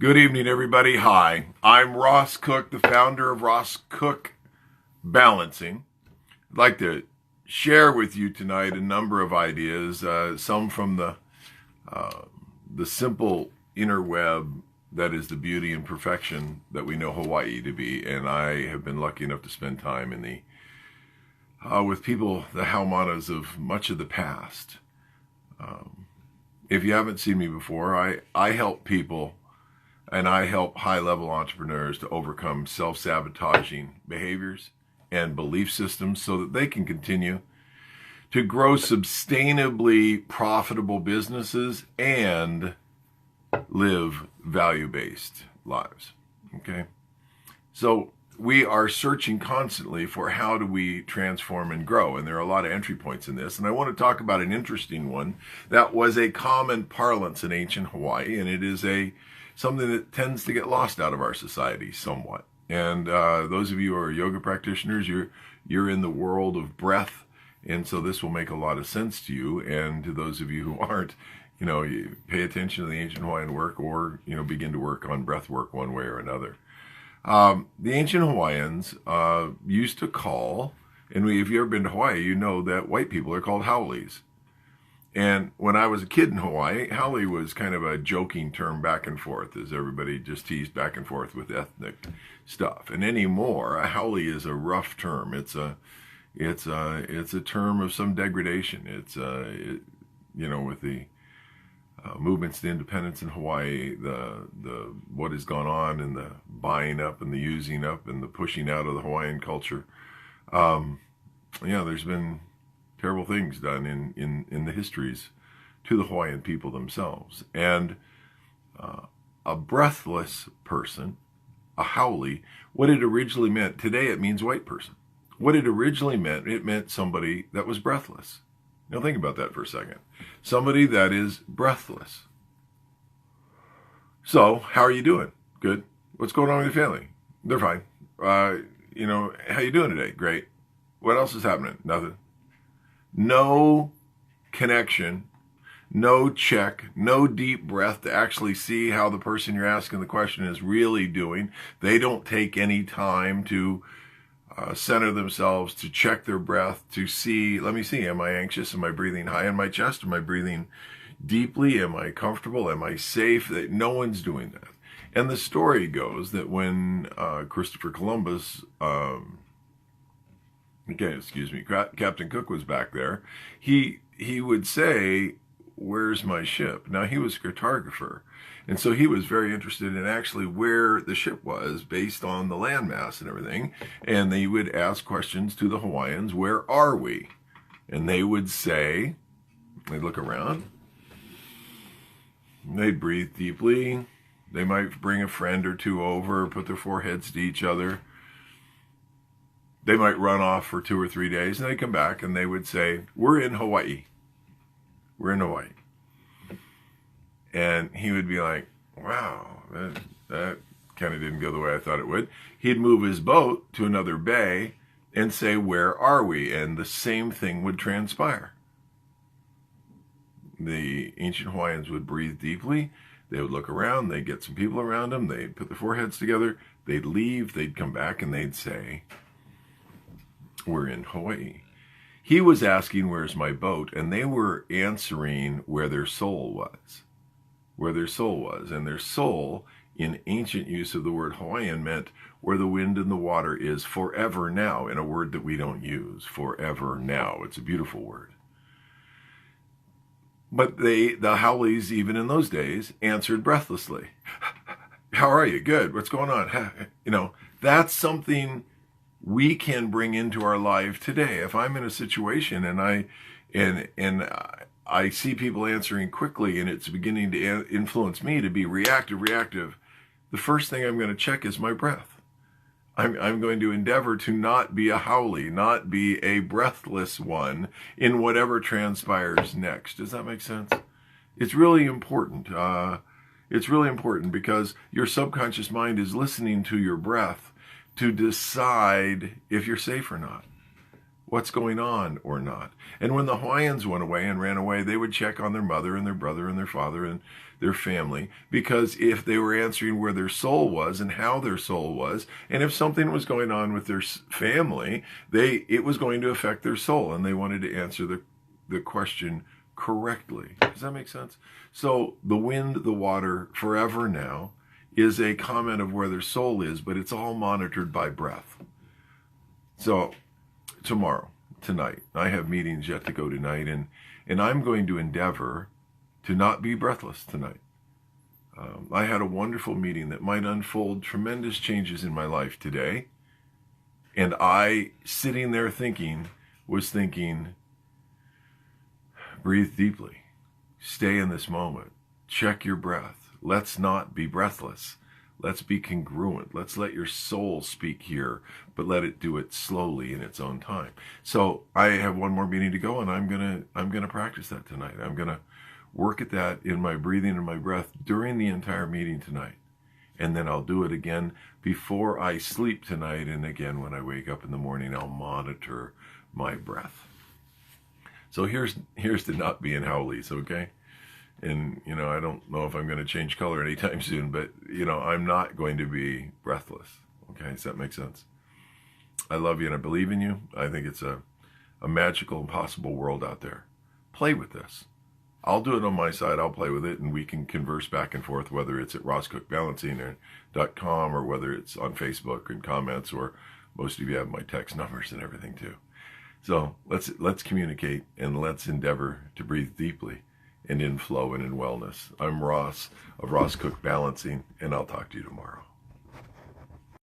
Good evening, everybody. Hi, I'm Ross Cook, the founder of Ross Cook Balancing. I'd like to share with you tonight a number of ideas, some from the simple inner web that is the beauty and perfection that we know Hawaii to be. And I have been lucky enough to spend time in with people, the Haumanas of much of the past. If you haven't seen me before, I help people. And I help high-level entrepreneurs to overcome self-sabotaging behaviors and belief systems so that they can continue to grow sustainably profitable businesses and live value-based lives. Okay? So we are searching constantly for how do we transform and grow. And there are a lot of entry points in this. And I want to talk about an interesting one that was a common parlance in ancient Hawaii, and it is something that tends to get lost out of our society somewhat. And those of you who are yoga practitioners, you're in the world of breath, and so this will make a lot of sense to you. And to those of you who aren't, you pay attention to the ancient Hawaiian work, or begin to work on breath work one way or another. The ancient Hawaiians used to call, and if you've ever been to Hawaii, you know that white people are called haoles. And when I was a kid in Hawaii, haole was kind of a joking term back and forth, as everybody just teased back and forth with ethnic stuff. And anymore, a haole is a rough term. It's a term of some degradation. It's with the movements to independence in Hawaii, the what has gone on, and the buying up and the using up and the pushing out of the Hawaiian culture. There's been terrible things done in the histories to the Hawaiian people themselves. And a breathless person, a haole, what it originally meant, today it means white person. What it originally meant, it meant somebody that was breathless. Now think about that for a second. Somebody that is breathless. So, how are you doing? Good. What's going on with your family? They're fine. How you doing today? Great. What else is happening? Nothing. No connection, no check, no deep breath to actually see how the person you're asking the question is really doing. They don't take any time to center themselves, to check their breath, to see, let me see, am I anxious? Am I breathing high in my chest? Am I breathing deeply? Am I comfortable? Am I safe? That no one's doing that. And the story goes that when Christopher Columbus, Captain Cook was back there, he would say, "Where's my ship?" Now, he was a cartographer, and so he was very interested in actually where the ship was based on the landmass and everything. And they would ask questions to the Hawaiians, "Where are we?" And they would say, they'd look around, they'd breathe deeply, they might bring a friend or two over, put their foreheads to each other. They might run off for 2 or 3 days, and they'd come back and they would say, "We're in Hawaii. We're in Hawaii." And he would be like, "Wow, that kind of didn't go the way I thought it would." He'd move his boat to another bay and say, "Where are we?" And the same thing would transpire. The ancient Hawaiians would breathe deeply. They would look around. They'd get some people around them. They'd put their foreheads together. They'd leave. They'd come back and they'd say, "We're in Hawaii." He was asking, "Where's my boat?" And they were answering where their soul was. Where their soul was. And their soul, in ancient use of the word Hawaiian, meant where the wind and the water is forever now, in a word that we don't use, forever now. It's a beautiful word. But the haoles, even in those days, answered breathlessly. "How are you? Good. What's going on?" That's something we can bring into our life today. If I'm in a situation and I see people answering quickly and it's beginning to influence me to be reactive, the first thing I'm going to check is my breath. I'm going to endeavor to not be a haole, not be a breathless one in whatever transpires next. Does that make sense? It's really important. It's really important because your subconscious mind is listening to your breath to decide if you're safe or not. what's going on or not. And when the Hawaiians went away and ran away, they would check on their mother and their brother and their father and their family, because if they were answering where their soul was and how their soul was, and if something was going on with their family, it was going to affect their soul, and they wanted to answer the question correctly. Does that make sense? So the wind, the water, forever now is a comment of where their soul is, but it's all monitored by breath. So tonight, I have meetings yet to go tonight, and I'm going to endeavor to not be breathless tonight. I had a wonderful meeting that might unfold tremendous changes in my life today. And I, sitting there was thinking, breathe deeply. Stay in this moment. Check your breath. Let's not be breathless. Let's be congruent. Let's let your soul speak here, but let it do it slowly in its own time. So I have one more meeting to go, and I'm gonna practice that tonight. I'm gonna work at that in my breathing and my breath during the entire meeting tonight. And then I'll do it again before I sleep tonight. And again, when I wake up in the morning, I'll monitor my breath. So here's to not being howlies, okay? And, I don't know if I'm going to change color anytime soon, but, I'm not going to be breathless, okay? Does that make sense? I love you and I believe in you. I think it's a magical and possible world out there. Play with this. I'll do it on my side. I'll play with it, and we can converse back and forth, whether it's at rosscookbalancing.com or whether it's on Facebook and comments, or most of you have my text numbers and everything too. So let's communicate, and let's endeavor to breathe deeply and in flow and in wellness. I'm Ross of Ross Cook Balancing, and I'll talk to you tomorrow.